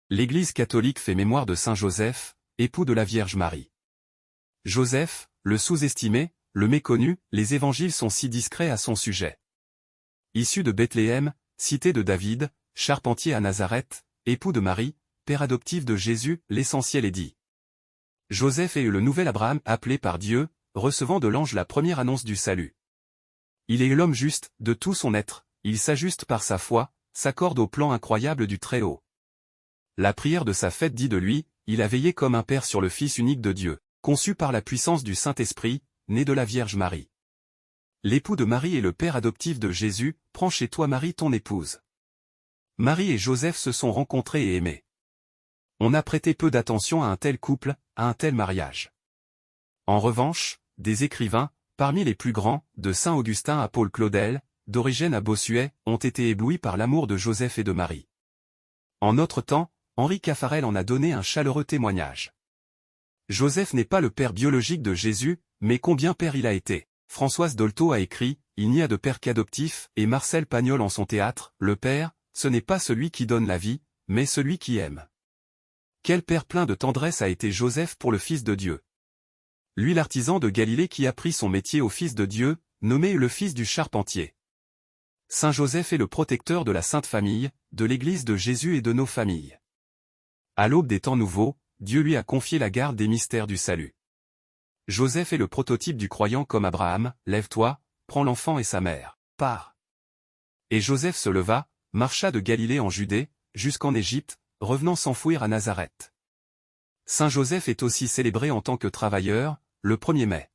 L'Église catholique fait mémoire de Saint Joseph, époux de la Vierge Marie. Joseph, le sous-estimé, le méconnu, les évangiles sont si discrets à son sujet. Issu de Bethléem, cité de David, charpentier à Nazareth, époux de Marie, père adoptif de Jésus, l'essentiel est dit. Joseph est le nouvel Abraham appelé par Dieu, recevant de l'ange la première annonce du salut. Il est l'homme juste, de tout son être, il s'ajuste par sa foi, s'accorde au plan incroyable du Très-Haut. La prière de sa fête dit de lui, il a veillé comme un père sur le Fils unique de Dieu, conçu par la puissance du Saint-Esprit, né de la Vierge Marie. L'époux de Marie et le père adoptif de Jésus, prends chez toi Marie ton épouse. Marie et Joseph se sont rencontrés et aimés. On a prêté peu d'attention à un tel couple, à un tel mariage. En revanche, des écrivains, parmi les plus grands, de Saint Augustin à Paul Claudel, d'Origène à Bossuet, ont été éblouis par l'amour de Joseph et de Marie. En notre temps, Henri Caffarel en a donné un chaleureux témoignage. Joseph n'est pas le père biologique de Jésus, mais combien père il a été. Françoise Dolto a écrit, il n'y a de père qu'adoptif, et Marcel Pagnol en son théâtre, le père, ce n'est pas celui qui donne la vie, mais celui qui aime. Quel père plein de tendresse a été Joseph pour le Fils de Dieu. Lui l'artisan de Galilée qui a pris son métier au Fils de Dieu, nommé le fils du charpentier. Saint Joseph est le protecteur de la Sainte Famille, de l'Église de Jésus et de nos familles. À l'aube des temps nouveaux, Dieu lui a confié la garde des mystères du salut. Joseph est le prototype du croyant comme Abraham, lève-toi, prends l'enfant et sa mère, pars. Et Joseph se leva, marcha de Galilée en Judée, jusqu'en Égypte, revenant s'enfouir à Nazareth. Saint Joseph est aussi célébré en tant que travailleur, le 1er mai.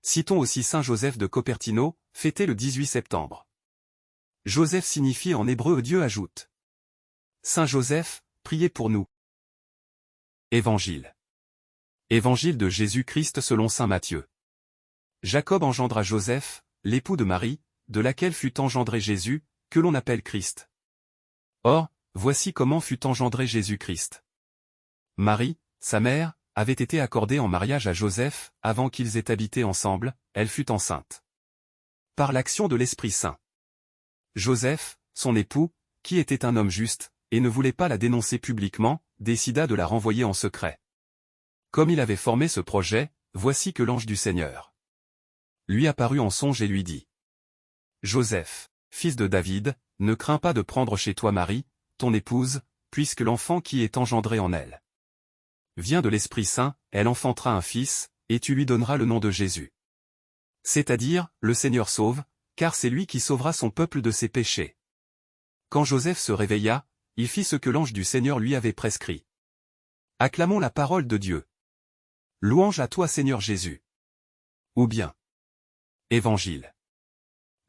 Citons aussi Saint Joseph de Cupertino, fêté le 18 septembre. Joseph signifie en hébreu Dieu ajoute. Saint Joseph, priez pour nous. Évangile. Évangile de Jésus-Christ selon saint Matthieu. Jacob engendra Joseph, l'époux de Marie, de laquelle fut engendré Jésus, que l'on appelle Christ. Or, voici comment fut engendré Jésus-Christ. Marie, sa mère, avait été accordée en mariage à Joseph, avant qu'ils aient habité ensemble, elle fut enceinte. Par l'action de l'Esprit Saint. Joseph, son époux, qui était un homme juste, et ne voulait pas la dénoncer publiquement, décida de la renvoyer en secret. Comme il avait formé ce projet, voici que l'ange du Seigneur lui apparut en songe et lui dit. Joseph, fils de David, ne crains pas de prendre chez toi Marie, ton épouse, puisque l'enfant qui est engendré en elle vient de l'Esprit Saint, elle enfantera un fils, et tu lui donneras le nom de Jésus. C'est-à-dire, le Seigneur sauve, car c'est lui qui sauvera son peuple de ses péchés. Quand Joseph se réveilla, il fit ce que l'ange du Seigneur lui avait prescrit. Acclamons la parole de Dieu. Louange à toi Seigneur Jésus. Ou bien. Évangile.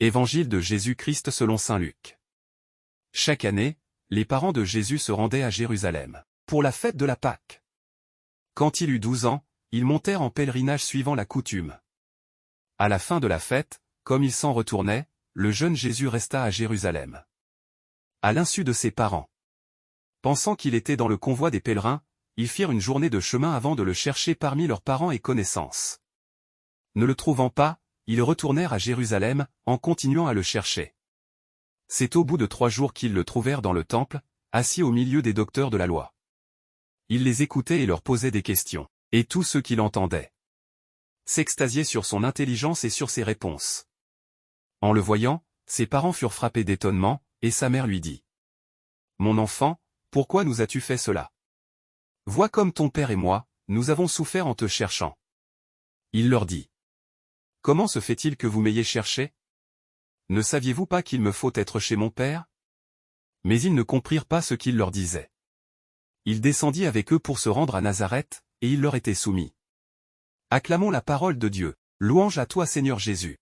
Évangile de Jésus-Christ selon saint Luc. Chaque année, les parents de Jésus se rendaient à Jérusalem, pour la fête de la Pâque. Quand il eut 12 ans, ils montèrent en pèlerinage suivant la coutume. À la fin de la fête, comme ils s'en retournaient, le jeune Jésus resta à Jérusalem. À l'insu de ses parents. Pensant qu'il était dans le convoi des pèlerins, ils firent une journée de chemin avant de le chercher parmi leurs parents et connaissances. Ne le trouvant pas, ils retournèrent à Jérusalem, en continuant à le chercher. C'est au bout de 3 jours qu'ils le trouvèrent dans le temple, assis au milieu des docteurs de la loi. Il les écoutait et leur posait des questions, et tous ceux qui l'entendaient s'extasiaient sur son intelligence et sur ses réponses. En le voyant, ses parents furent frappés d'étonnement, et sa mère lui dit. Mon enfant, pourquoi nous as-tu fait cela? Vois comme ton père et moi, nous avons souffert en te cherchant. Il leur dit. Comment se fait-il que vous m'ayez cherché? Ne saviez-vous pas qu'il me faut être chez mon père? Mais ils ne comprirent pas ce qu'il leur disait. Il descendit avec eux pour se rendre à Nazareth, et il leur était soumis. Acclamons la parole de Dieu. Louange à toi Seigneur Jésus.